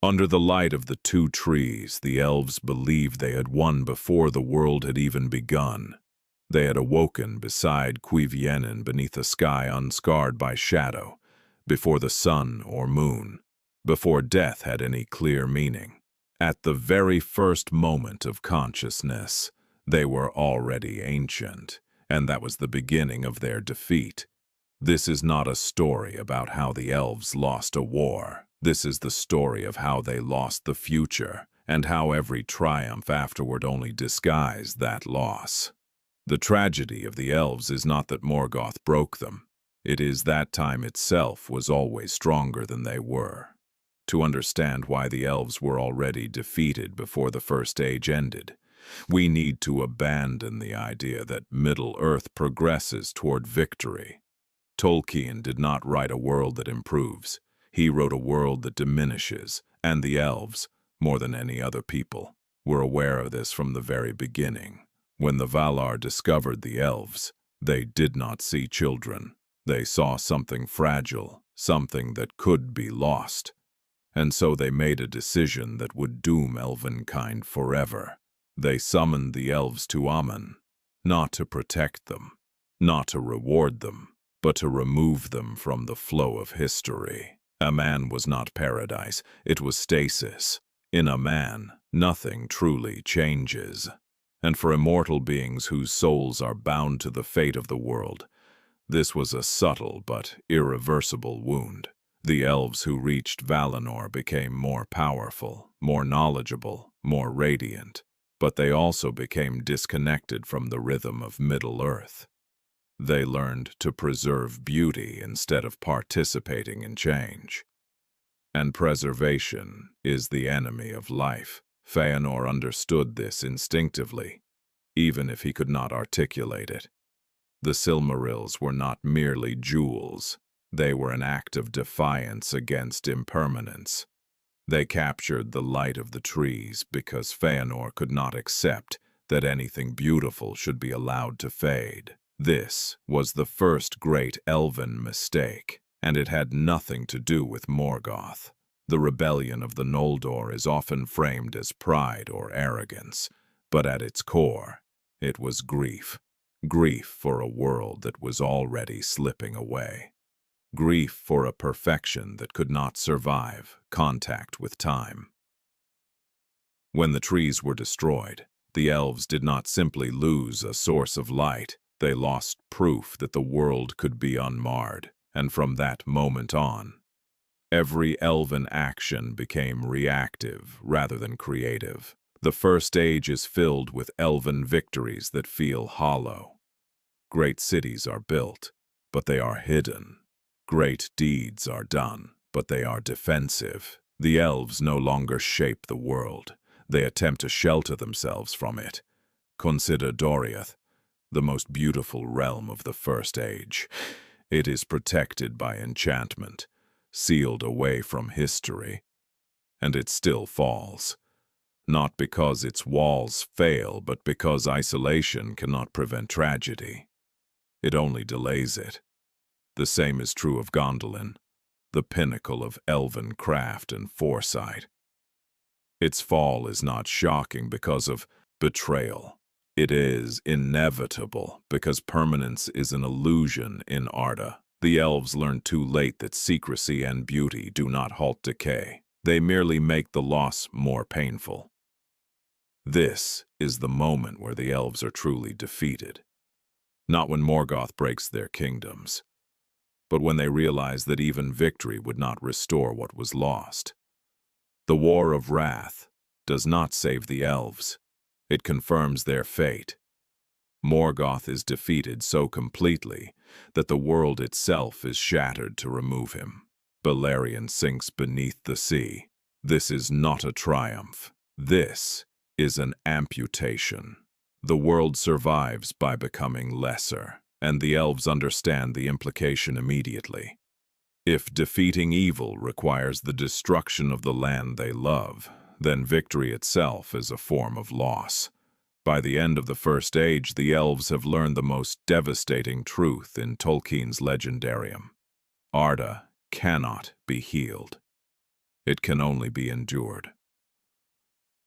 Under the light of the two trees, the elves believed they had won before the world had even begun. They had awoken beside Cuiviénen beneath a sky unscarred by shadow, before the sun or moon, before death had any clear meaning. At the very first moment of consciousness, they were already ancient, and that was the beginning of their defeat. This is not a story about how the elves lost a war. This is the story of how they lost the future, and how every triumph afterward only disguised that loss. The tragedy of the elves is not that Morgoth broke them. It is that time itself was always stronger than they were. To understand why the elves were already defeated before the First Age ended, we need to abandon the idea that Middle-earth progresses toward victory. Tolkien did not write a world that improves. He wrote a world that diminishes, and the elves, more than any other people, were aware of this from the very beginning. When the Valar discovered the elves, they did not see children. They saw something fragile, something that could be lost. And so they made a decision that would doom elvenkind forever. They summoned the elves to Aman, not to protect them, not to reward them, but to remove them from the flow of history. Aman was not paradise, it was stasis. In Aman, nothing truly changes. And for immortal beings whose souls are bound to the fate of the world, this was a subtle but irreversible wound. The elves who reached Valinor became more powerful, more knowledgeable, more radiant, but they also became disconnected from the rhythm of Middle-earth. They learned to preserve beauty instead of participating in change. And preservation is the enemy of life. Fëanor understood this instinctively, even if he could not articulate it. The Silmarils were not merely jewels. They were an act of defiance against impermanence. They captured the light of the trees because Fëanor could not accept that anything beautiful should be allowed to fade. This was the first great Elven mistake, and it had nothing to do with Morgoth. The rebellion of the Noldor is often framed as pride or arrogance, but at its core, it was grief. Grief for a world that was already slipping away. Grief for a perfection that could not survive contact with time. When the trees were destroyed, the elves did not simply lose a source of light. They lost proof that the world could be unmarred, and from that moment on, every elven action became reactive rather than creative. The First Age is filled with elven victories that feel hollow. Great cities are built, but they are hidden. Great deeds are done, but they are defensive. The elves no longer shape the world. They attempt to shelter themselves from it. Consider Doriath, the most beautiful realm of the First Age. It is protected by enchantment, sealed away from history, and it still falls. Not because its walls fail, but because isolation cannot prevent tragedy. It only delays it. The same is true of Gondolin, the pinnacle of elven craft and foresight. Its fall is not shocking because of betrayal. It is inevitable because permanence is an illusion in Arda. The elves learned too late that secrecy and beauty do not halt decay. They merely make the loss more painful. This is the moment where the elves are truly defeated. Not when Morgoth breaks their kingdoms, but when they realize that even victory would not restore what was lost. The War of Wrath does not save the elves. It confirms their fate. Morgoth is defeated so completely that the world itself is shattered to remove him. Beleriand sinks beneath the sea. This is not a triumph. This is an amputation. The world survives by becoming lesser, and the elves understand the implication immediately. If defeating evil requires the destruction of the land they love, then victory itself is a form of loss. By the end of the First Age, the elves have learned the most devastating truth in Tolkien's legendarium. Arda cannot be healed. It can only be endured.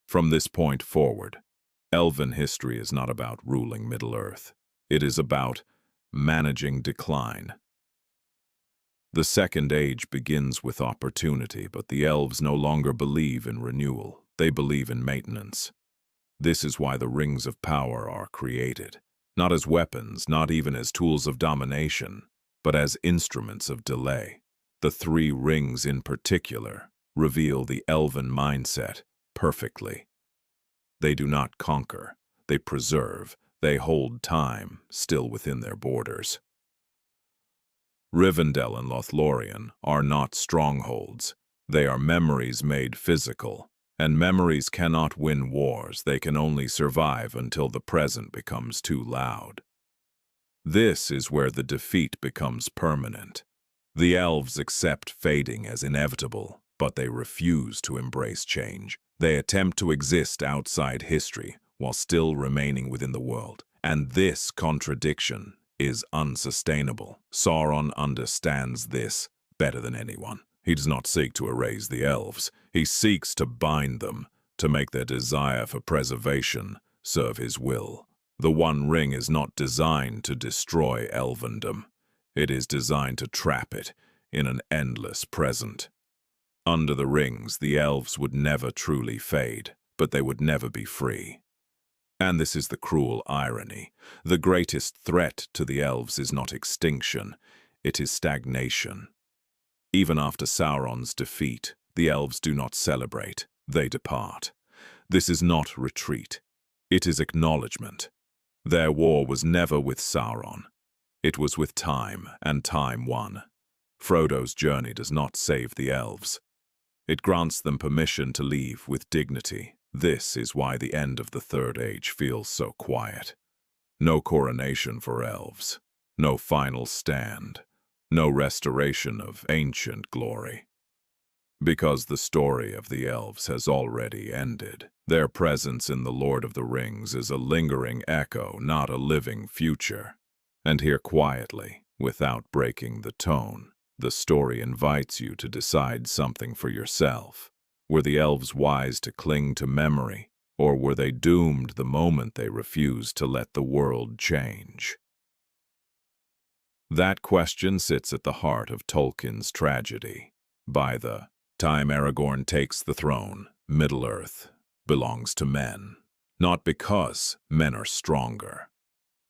From this point forward, Elven history is not about ruling Middle-earth. It is about managing decline. The Second Age begins with opportunity, but the elves no longer believe in renewal. They believe in maintenance. This is why the Rings of Power are created, not as weapons, not even as tools of domination, but as instruments of delay. The three rings in particular reveal the Elven mindset perfectly. They do not conquer, they preserve, they hold time still within their borders. Rivendell and Lothlorien are not strongholds. They are memories made physical, and memories cannot win wars. They can only survive until the present becomes too loud. This is where the defeat becomes permanent. The elves accept fading as inevitable, but they refuse to embrace change. They attempt to exist outside history while still remaining within the world, and this contradiction is unsustainable. Sauron understands this better than anyone. He does not seek to erase the elves. He seeks to bind them, to make their desire for preservation serve his will. The One Ring is not designed to destroy Elvendom. It is designed to trap it in an endless present. Under the rings, the elves would never truly fade, but they would never be free. And this is the cruel irony. The greatest threat to the elves is not extinction, it is stagnation. Even after Sauron's defeat, the elves do not celebrate, they depart. This is not retreat, it is acknowledgement. Their war was never with Sauron. It was with time, and time won. Frodo's journey does not save the elves. It grants them permission to leave with dignity. This is why the end of the Third Age feels so quiet. No coronation for elves, no final stand, no restoration of ancient glory. Because the story of the elves has already ended. Their presence in the Lord of the Rings is a lingering echo, not a living future. And here quietly, without breaking the tone, the story invites you to decide something for yourself. Were the elves wise to cling to memory, or were they doomed the moment they refused to let the world change? That question sits at the heart of Tolkien's tragedy. By the time Aragorn takes the throne, Middle-earth belongs to men. Not because men are stronger,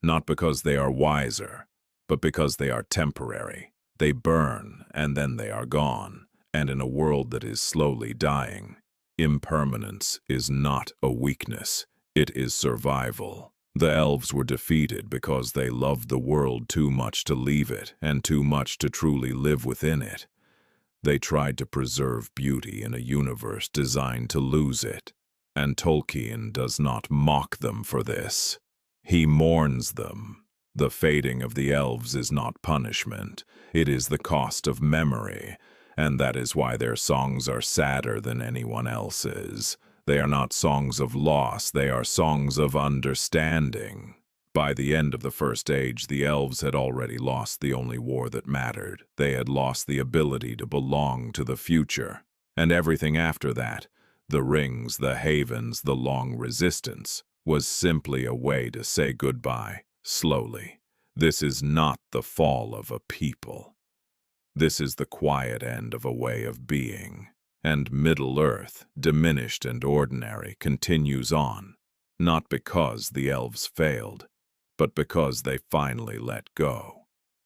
not because they are wiser, but because they are temporary. They burn, and then they are gone. And in a world that is slowly dying, impermanence is not a weakness, it is survival. The elves were defeated because they loved the world too much to leave it, and too much to truly live within it. They tried to preserve beauty in a universe designed to lose it, and Tolkien does not mock them for this. He mourns them. The fading of the elves is not punishment, it is the cost of memory. And that is why their songs are sadder than anyone else's. They are not songs of loss, they are songs of understanding. By the end of the First Age, the elves had already lost the only war that mattered. They had lost the ability to belong to the future. And everything after that, the rings, the havens, the long resistance, was simply a way to say goodbye, slowly. This is not the fall of a people. This is the quiet end of a way of being, and Middle-earth, diminished and ordinary, continues on, not because the elves failed, but because they finally let go.